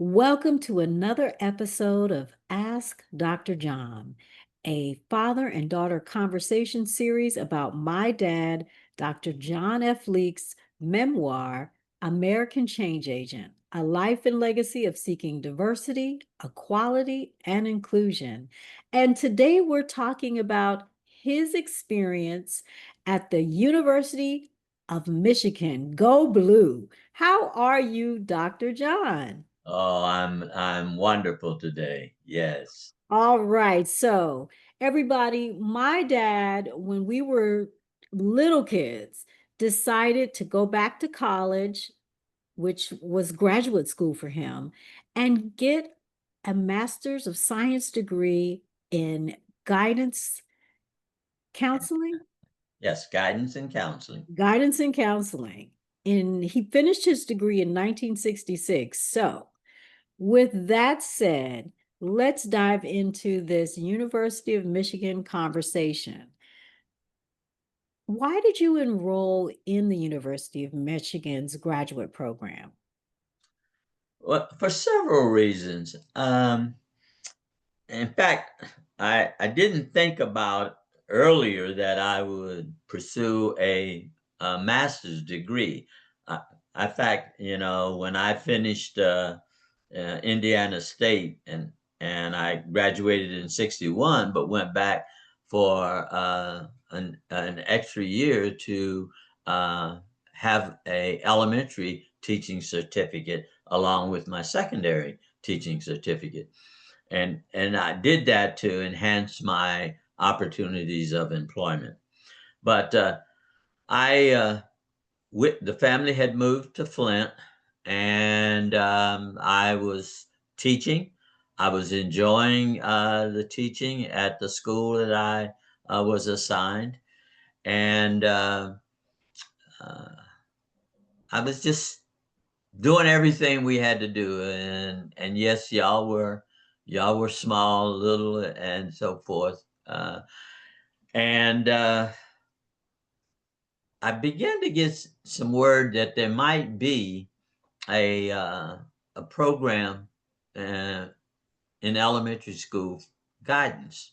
Welcome to another episode of Ask Dr. John, a father and daughter conversation series about my dad, Dr. John F. Leake's memoir, American Change Agent, a life and legacy of seeking diversity, equality, and inclusion. And today we're talking about his experience at the University of Michigan. Go Blue. How are you, Dr. John? Oh, I'm wonderful today. Yes. All right. So, everybody, my dad, when we were little kids, decided to go back to college, which was graduate school for him, and get a master's of science degree in guidance counseling, Yes, guidance and counseling. guidance and counseling. And he finished his degree in 1966. So, with that said, let's dive into this University of Michigan conversation. Why did you enroll in the University of Michigan's graduate program? Well, for several reasons. In fact, I didn't think about earlier that I would pursue a master's degree. Uh, in fact, when I finished Indiana State and I graduated in '61, but went back for an extra year to have a elementary teaching certificate along with my secondary teaching certificate, and I did that to enhance my opportunities of employment. But the family had moved to Flint, and I was teaching. I was enjoying the teaching at the school that I was assigned, and uh, I was just doing everything we had to do. And yes, y'all were small, little, and so forth. And I began to get some word that there might be a uh, a program uh, in elementary school guidance,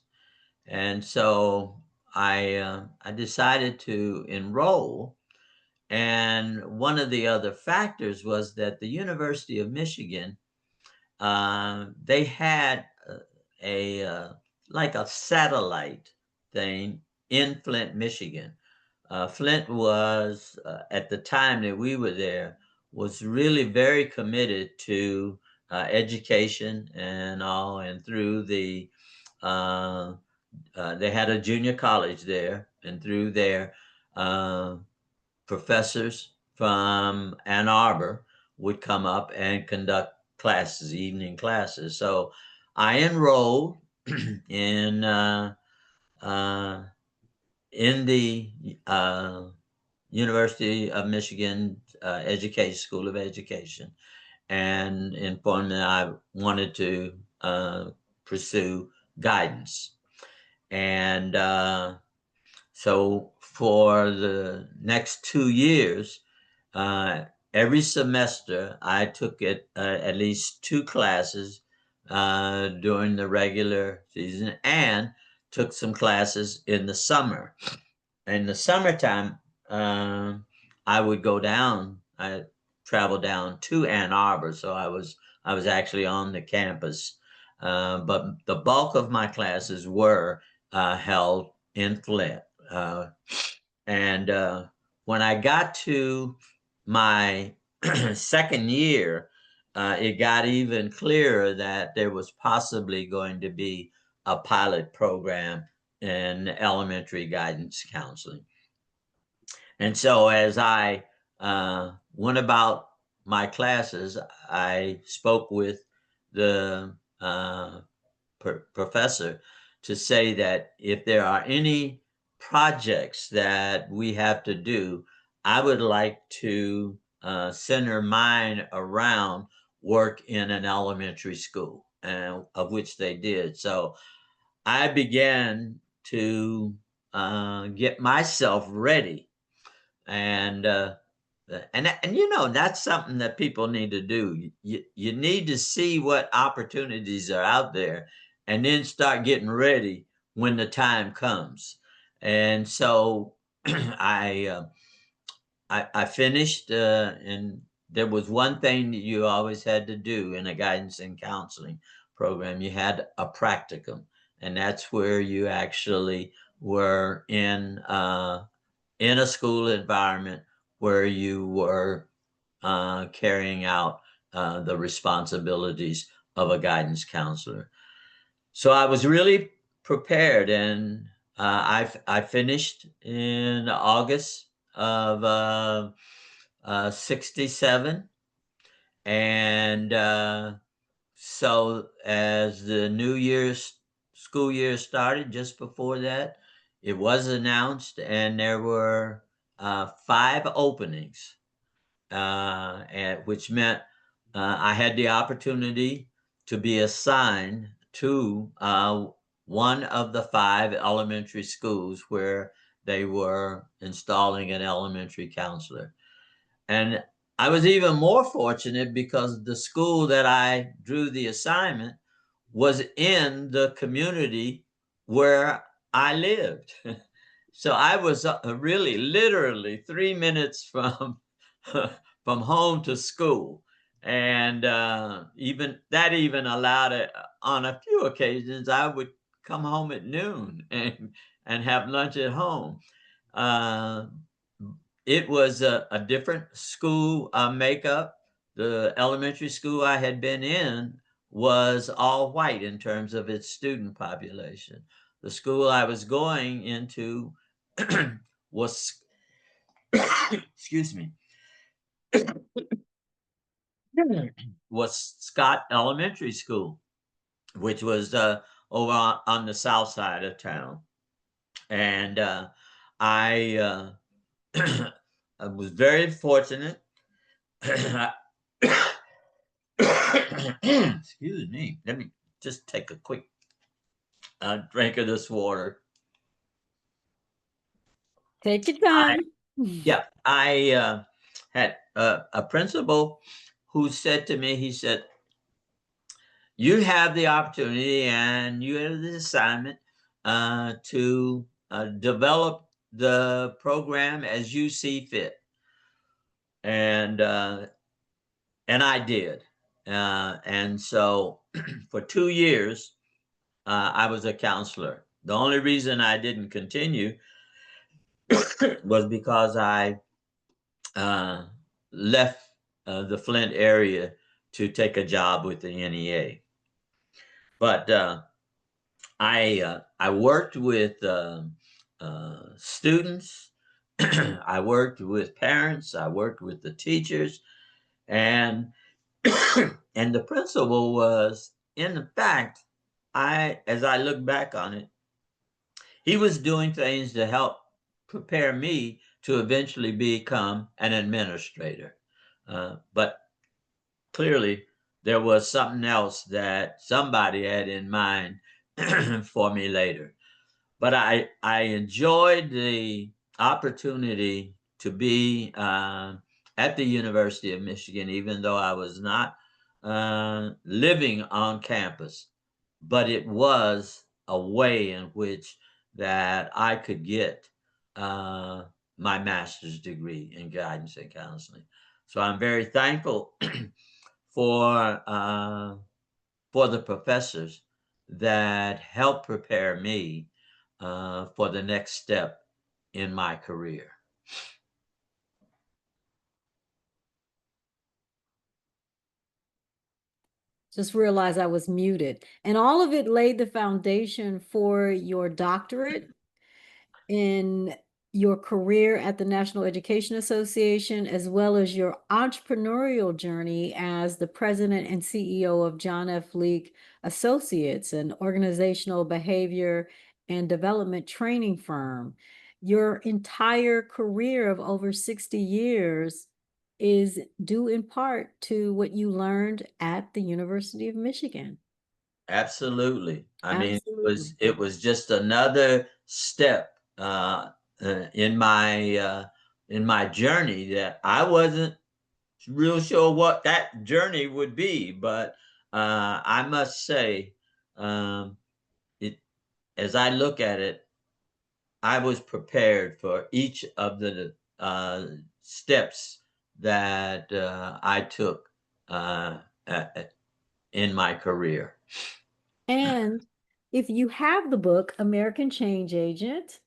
and so I decided to enroll. And one of the other factors was that the University of Michigan, they had a like a satellite thing in Flint, Michigan. Flint was, at the time that we were there, was really very committed to education and all. And through uh, they had a junior college there, and through their uh, professors from Ann Arbor would come up and conduct classes, evening classes. So I enrolled in uh, uh, in the University of Michigan Education School of Education, and informed that I wanted to pursue guidance. And so for the next 2 years, uh, every semester I took at least two classes during the regular season, and took some classes in the summer. In the summertime, I would go down. I traveled down to Ann Arbor, so I was actually on the campus. But the bulk of my classes were held in Flint. And when I got to my second year, it got even clearer that there was possibly going to be a pilot program in elementary guidance counseling. And so as I went about my classes, I spoke with the professor to say that if there are any projects that we have to do, I would like to center mine around work in an elementary school, of which they did. So I began to get myself ready, and And you know, that's something that people need to do. You need to see what opportunities are out there and then start getting ready when the time comes. And so I finished, and there was one thing that you always had to do in a guidance and counseling program. You had a practicum, and that's where you actually were in a school environment where you were carrying out the responsibilities of a guidance counselor. So I was really prepared, and I finished in August of '67, and so as the New Year's school year started, just before that, it was announced, and there were 5 openings, which meant I had the opportunity to be assigned to one of the 5 elementary schools where they were installing an elementary counselor. And I was even more fortunate because the school that I drew the assignment was in the community where I lived. So I was really literally 3 minutes from from home to school. And even allowed it on a few occasions. I would come home at noon and have lunch at home. Uh, it was a different school makeup. The elementary school I had been in was all white in terms of its student population. The school I was going into was, excuse me, was Scott Elementary School, which was over on the south side of town. And I, I was very fortunate. Excuse me. Let me just take a quick drink of this water. Take your I time. Yeah, I had a principal who said to me, he said, "You have the opportunity and you have the assignment to develop the program as you see fit," and I did, and so for 2 years I was a counselor. The only reason I didn't continue was because I uh, left the Flint area to take a job with the NEA. But I worked with students, I worked with parents, I worked with the teachers, and and the principal was, in fact, as I look back on it, he was doing things to help prepare me to eventually become an administrator. But clearly, there was something else that somebody had in mind for me later. But I enjoyed the opportunity to be at the University of Michigan, even though I was not living on campus. But it was a way in which that I could get uh, my master's degree in guidance and counseling. So I'm very thankful for uh, for the professors that helped prepare me for the next step in my career. Just realized I was muted. And all of it laid the foundation for your doctorate in your career at the National Education Association, as well as your entrepreneurial journey as the president and CEO of John F. Leeke Associates, an organizational behavior and development training firm. Your entire career of over 60 years is due in part to what you learned at the University of Michigan. Absolutely. I mean, Absolutely. it was just another step in my in my journey that I wasn't real sure what that journey would be, but I must say, um, it as I look at it, I was prepared for each of the steps that I took uh, uh, in my career. And if you have the book, American Change Agent,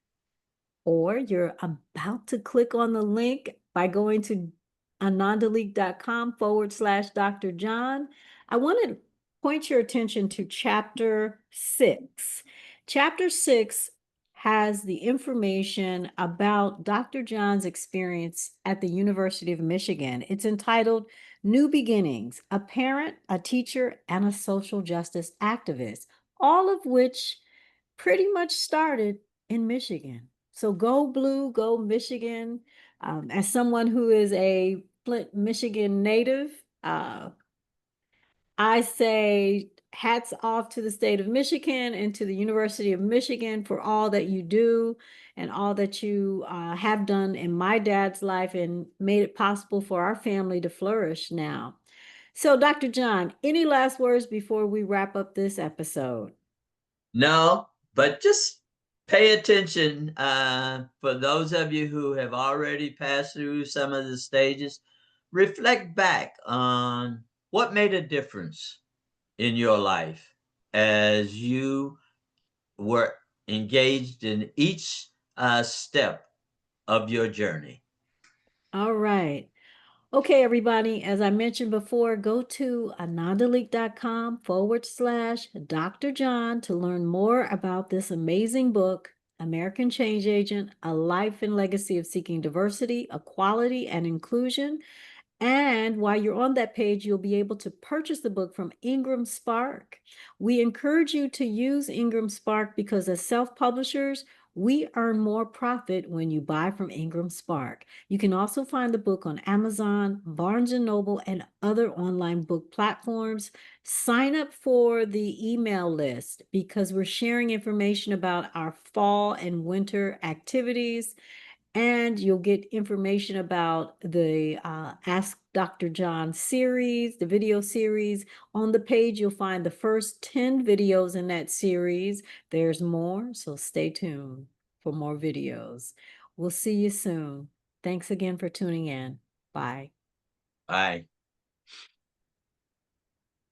or you're about to click on the link by going to anandaleeke.com/Dr. John, I want to point your attention to chapter 6. Chapter 6 has the information about Dr. John's experience at the University of Michigan. It's entitled New Beginnings, a Parent, a Teacher, and a Social Justice Activist, all of which pretty much started in Michigan. So go blue, go Michigan. As someone who is a Flint, Michigan native, I say hats off to the state of Michigan and to the University of Michigan for all that you do and all that you have done in my dad's life and made it possible for our family to flourish now. So, Dr. John, any last words before we wrap up this episode? No, but just pay attention for those of you who have already passed through some of the stages. Reflect back on what made a difference in your life as you were engaged in each step of your journey. All right. Okay, everybody, as I mentioned before, go to anandaleeke.com/Dr. John to learn more about this amazing book, American Change Agent, A Life and Legacy of Seeking Diversity, Equality, and Inclusion. And while you're on that page, you'll be able to purchase the book from IngramSpark. We encourage you to use IngramSpark because as self-publishers, we earn more profit when you buy from IngramSpark. You can also find the book on Amazon, Barnes & Noble, and other online book platforms. Sign up for the email list because we're sharing information about our fall and winter activities, and you'll get information about the Ask Dr. John series, the video series. On the page, you'll find the first 10 videos in that series. There's more, so stay tuned for more videos. We'll see you soon. Thanks again for tuning in. Bye. Bye.